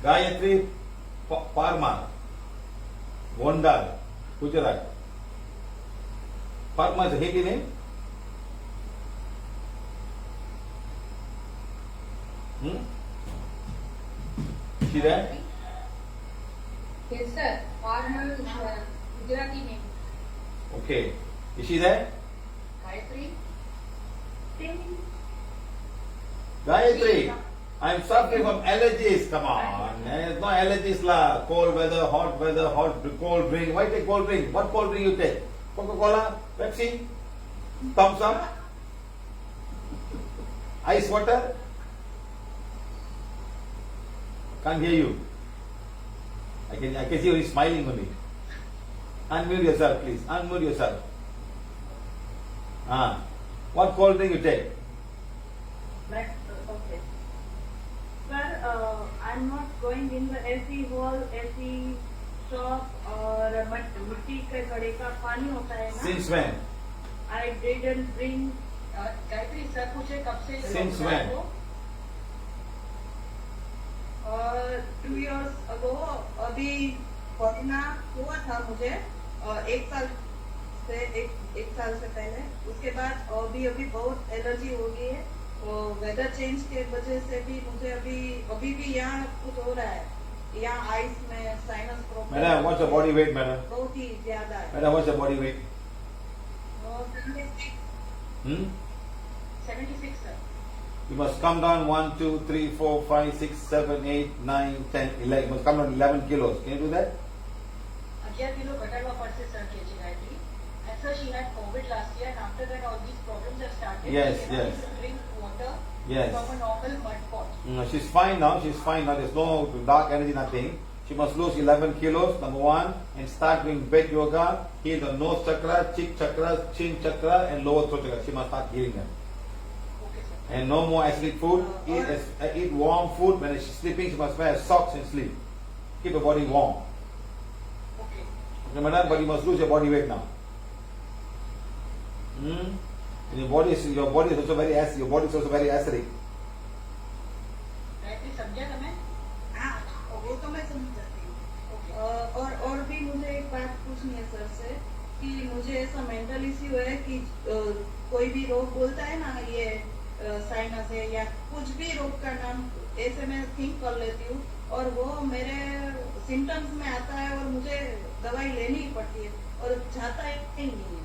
Gayatri Parmar, Gondal, Gujarat. Parmar is a Hindi name. Is she there? Yes, sir. Parmar is Gujarati name. Okay. Is she there? Gayatri. Gayatri, I'm suffering from allergies. Come on. There's no allergies lah. Cold weather, hot, cold drink. Why take cold drink? What cold drink you take? Coca-Cola? Pepsi? Thumbs up? Ice water? Can't hear you. I can see you smiling on me. Unmute yourself, please. Unmute yourself. What cold drink you take? Okay. Sir, I'm not going in the AC hall, AC shop or मिट्टी के घड़े का पानी होता है ना. Since when? I didn't bring. Gayatri sir पूछे कब से. Since when? 2 years ago. अभी कोरोना हुआ था मुझे 1 साल से एक साल से पहले. उसके बाद अभी बहुत एलर्जी हो गई है. वेदर चेंज के वजह से भी मुझे अभी भी यहाँ कुछ हो रहा है. यहाँ आइस में sinus problem. Madam, what's your body weight, madam? बहुत ही ज्यादा है. Madam, what's your body weight? 76. 76 sir. You must come down 1, 2, 3, 4, 5, 6, 7, 8, 9, 10, 11. You must come down 11 kilos. Can you do that? 11 kilo घटाडवा पड़શે sir કે છે Gayatri. And sir, she had COVID last year, and after that all these problems have started. Yes, She yes. has to drink water Yes. from a normal mud pot. She's fine now. She's fine now. There's no dark energy, nothing. She must lose 11 kilos, number 1, and start doing bed yoga. Heal the nose chakra, cheek chakra, chin chakra, and lower throat chakra. She must start healing them. Okay sir. And no more acidic food. Eat warm food. When she's sleeping, she must wear socks and sleep. Keep her body warm. Okay. Okay, madam, but you must lose your body weight now. And your body is also very acid. Your body is also very acidic. Gayatri समझा तुम्हें? हाँ, वो तो मैं समझ जाती हूँ. और भी मुझे एक बात पूछनी है सर से कि मुझे ऐसा मेंटल इश्यू है कि कोई भी रोग बोलता है ना, ये साइनस है या कुछ भी रोग का नाम ऐसे मैं थिंक कर लेती हूँ और वो मेरे सिम्टम्स में आता है और मुझे दवाई लेनी ही पड़ती है और जाता ही नहीं है.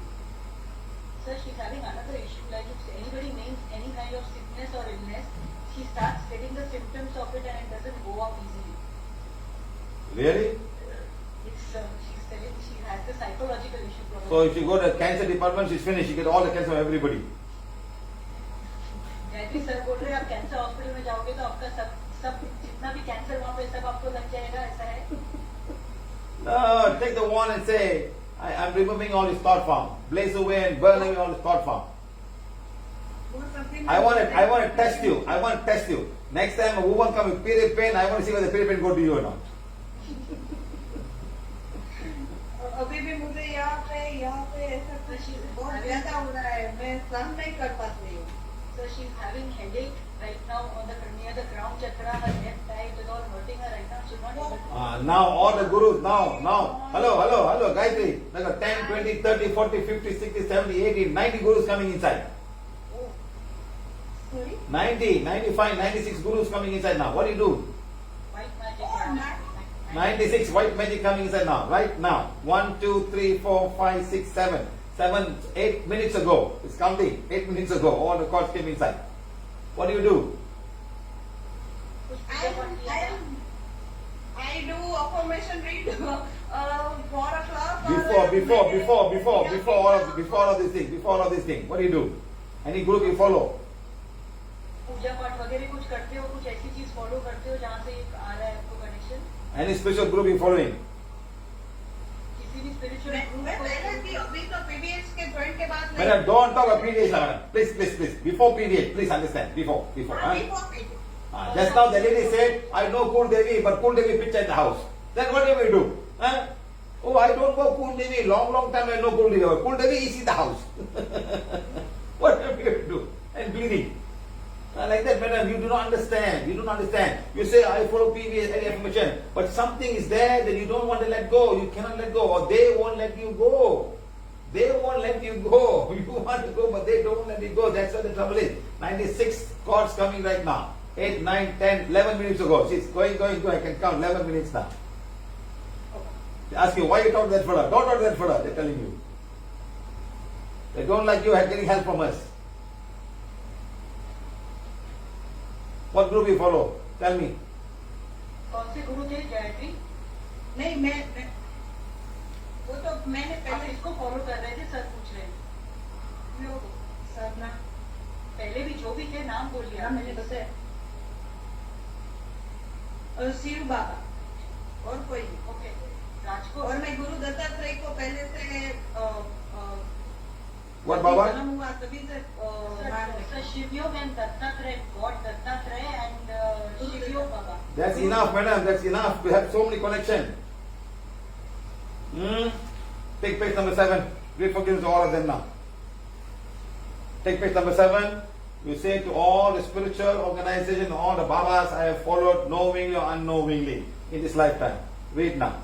Sir, she's having another issue. Like if anybody names any kind of sickness or illness, she starts getting the symptoms of it and it doesn't go up easily. Really? It's she's telling she has the psychological issue problem. So if you go to the cancer department, she's finished. You get all the cancer from everybody. Gayatri sir बोल रहे हैं आप cancer hospital में जाओगे तो आपका सब जितना भी कैंसर वहाँ पे सब आपको लग जाएगा, ऐसा है? No, take the wand and say, I'm removing all this thought form. Blaze away and burn away all this thought form. I want to test you. I want to test you. Next time a woman comes with period pain, I want to see whether the period pain go to you or not. अभी भी मुझे यहाँ पे ऐसा कुछ बहुत ज्यादा हो रहा है. मैं सहन नहीं कर पाती हूँ. So she's having headache right now on the near the crown chakra. Her left side is all hurting her right now. She's not able to. Now all the gurus, now. Hello, Gayatri. Like a 10, 20, 30, 40, 50, 60, 70, 80, 90 gurus coming inside. Sorry? 90, 95, 96 gurus coming inside now. What do you do? White magic. 96 white magic coming inside now. Right now. 1, 2, 3, 4, 5, 6, 7. 8 minutes ago. It's counting. 8 minutes ago. All the cards came inside. What do you do? I do affirmation read 4 o'clock. Before all of these things. What do you do? Any group you follow? पूजा पाठ वगैरह कुछ करते हो, कुछ ऐसी चीज follow करते हो जहाँ से आ रहा है आपको connection? Any special group you following? किसी भी स्पिरिचुअल मैं पहले थी, अभी तो PDH के ज्वाइन के बाद नहीं. Madam, don't talk about PDH, madam. Please. Before PDH, please understand. Before. Just now the lady said, I know Kul Devi, but Kul Devi picture in the house. Then what do we do? Huh? Oh, I don't know Kul Devi. Long time I know Kul Devi. Kul Devi is in the house. What do we do? And bleeding. Like that, madam, you do not understand. You do not understand. You say, I follow PV affirmation, but something is there that you don't want to let go. You cannot let go, or they won't let you go. They won't let you go. You want to go, but they don't let you go. That's what the trouble is. 96 calls coming right now. 8, 9, 10, 11 minutes ago. She's going. I can count 11 minutes now. They ask you, why you talk to that fella? Don't talk to that fella. They're telling you. They don't like you getting help from us. What group you follow? Tell me. कौन से गुरु थे गायत्री? नहीं मैं वो तो मैंने आप पहले इसको फॉलो कर रहे थे, सर पूछ रहे हैं। सरना पहले भी जो भी थे नाम बोलिए आप। मैंने बताया और शिव बाबा और कोई नहीं। ओके, राजको और मैं गुरु दत्तात्रेय को पहले से What Baba? जन्म हुआ तभी से मान रही sir Shivyog and Dattatreya, God Dattatreya and Shivyog Baba. That's enough, madam. That's enough. We have so many connections. Take page number 7. Read forgiveness to all of them now. Take page number 7. You say to all the spiritual organizations, all the Babas I have followed knowingly or unknowingly in this lifetime. Read now.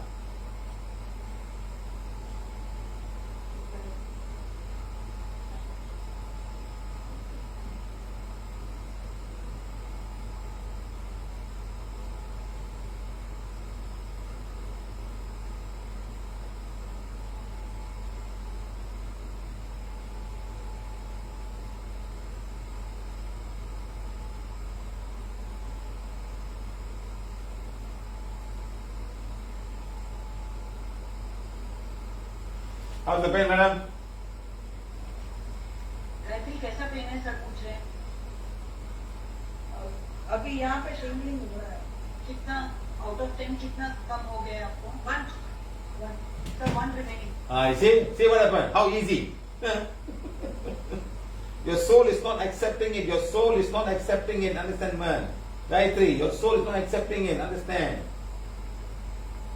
How's the pain, madam? Gayatri कैसा pen है sir पूछ रहे हैं। अभी यहाँ पे शिवलिंग हो रहा है कितना आउट ऑफ 10 कितना कम हो गया आपको? 1 sir 1 remaining. You see what happened? How easy. Your soul is not accepting it. Your soul is not accepting it. Understand, man? Gayatri, your soul is not accepting it. Understand?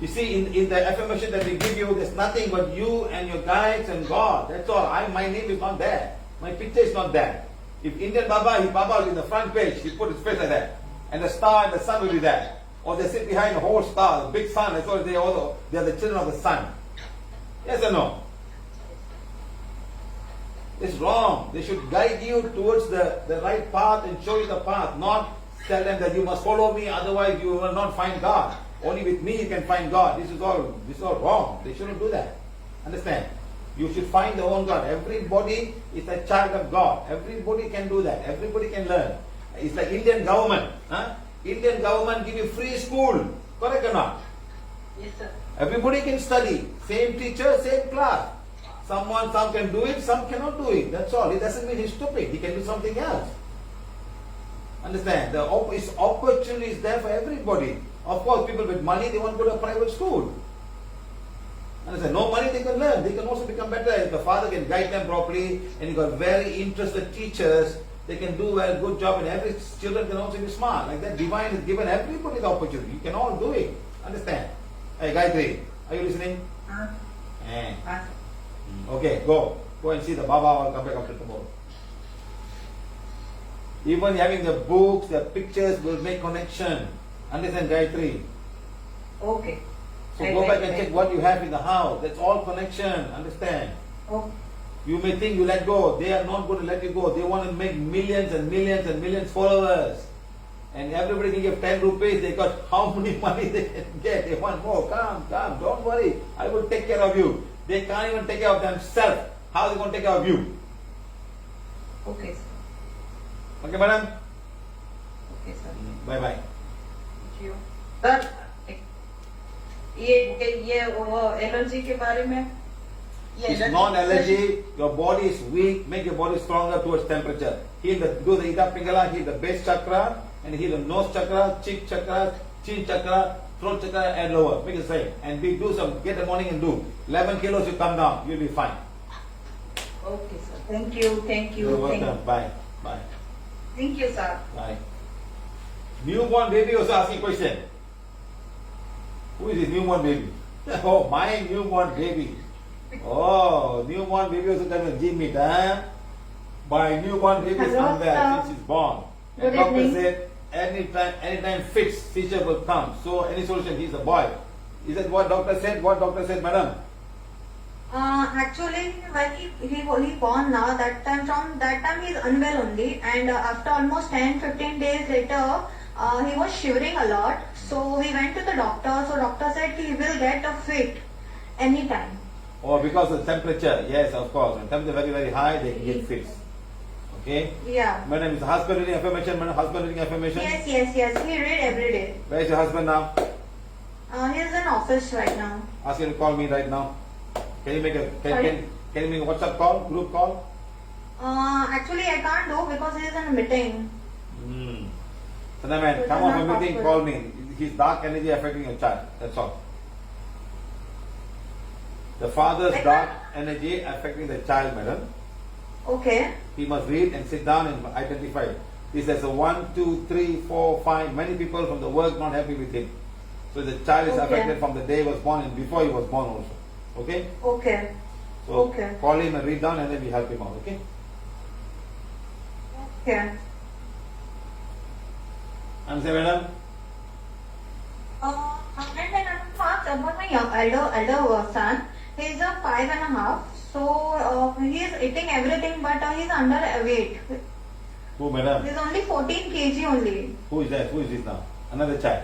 You see, in the affirmation that we give you, there's nothing but you and your guides and God. That's all. My name is not there. My picture is not there. If Indian Baba, his Baba is in the front page, he put his face like that. And the star and the sun will be there. Or they sit behind the whole star, the big sun. That's all they are the children of the sun. Yes or no? It's wrong. They should guide you towards the right path and show you the path, not tell them that you must follow me, otherwise you will not find God. Only with me you can find God. This is all wrong. They shouldn't do that. Understand? You should find the own God. Everybody is a child of God. Everybody can do that. Everybody can learn. It's like Indian government. Indian government give you free school. Correct or not? Yes sir. Everybody can study. Same teacher, same class. Some can do it, some cannot do it. That's all. It doesn't mean he's stupid. He can do something else. Understand? The opportunity is there for everybody. Of course, people with money, they want to go to a private school. Understand? No money, they can learn. They can also become better. If the father can guide them properly, and you got very interested teachers, they can do a good job, and every children can also be smart. Like that, divine is given everybody the opportunity. You can all do it. Understand? Hey, Gayatri, are you listening? Okay, go and see the Baba. I'll come back after tomorrow. Even having the books, the pictures will make connection. Understand, Gayatri? Okay. So go back and check what you have in the house. That's all connection. Understand? Okay. You may think you let go. They are not going to let you go. They want to make millions and millions and millions followers. And everybody can give 10 rupees. They got how many money they can get. They want more. Come. Don't worry. I will take care of you. They can't even take care of themselves. How are they going to take care of you? Okay, sir. Okay, madam? Okay, sir. Bye-bye. Sir ये वो allergy के बारे में It's non-allergy. Your body is weak. Make your body stronger towards temperature. Do the Ida Pingala, heal the base chakra, and heal the nose chakra, cheek chakra, chin chakra, throat chakra, and lower. Make it same. And get the morning and do. 11 kilos, you come down. You'll be fine. Okay, sir. Thank you. You're welcome. Bye. Thank you, sir. Bye. Newborn baby also asking question. Who is this newborn baby? Oh, my newborn baby. Oh, newborn baby also coming gym meet, huh? My newborn baby is come there since she's born. And Good doctor evening. said anytime fits, seizure will come. So any solution, he's a boy. Is that what doctor said? What doctor said, madam? Actually, when he born now, from that time he's unwell only, and after almost 10-15 days later, he was shivering a lot. So we went to the doctor. So doctor said he will get a fit anytime. Oh, because of the temperature. Yes, of course. When temperature very, very high, they can get fits. Okay? Yeah. Madam, is the husband reading affirmation? Madam, husband reading affirmation? Yes. He read every day. Where is your husband now? He's in office right now. Ask him to call me right now. Can you make a Sorry? can you make a WhatsApp call, group call? Actually, I can't do because he's in a meeting. So then, man, So come it's off a not meeting, possible. call me. His dark energy affecting your child. That's all. The father's I dark can't- energy affecting the child, madam. Okay. He must read and sit down and identify. He says 1, 2, 3, 4, 5. Many people from the work not happy with him. So the child is Okay. affected from the day he was born and before he was born also. Okay? Okay. So Okay. call him and read down and then we help him out. Okay? Okay. Understand, madam? And then I asked about my elder son. He's a 5.5. So he's eating everything, but he's underweight. Who, madam? He's only 14 kg only. Who is that? Who is this now? Another child.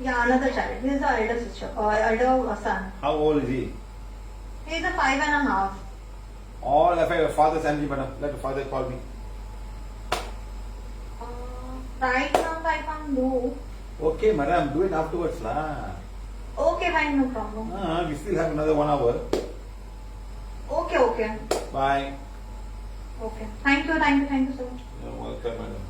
Yeah, another child. He's the elder sister, elder son. How old is he? He's a 5.5. All affect your father's energy, madam. Let the father call me. Right now I can't do. Okay, madam, do it afterwards, lah. Okay, fine, no problem. We still have another 1 hour. Okay. Bye. Okay. Thank you so much. You're welcome, madam.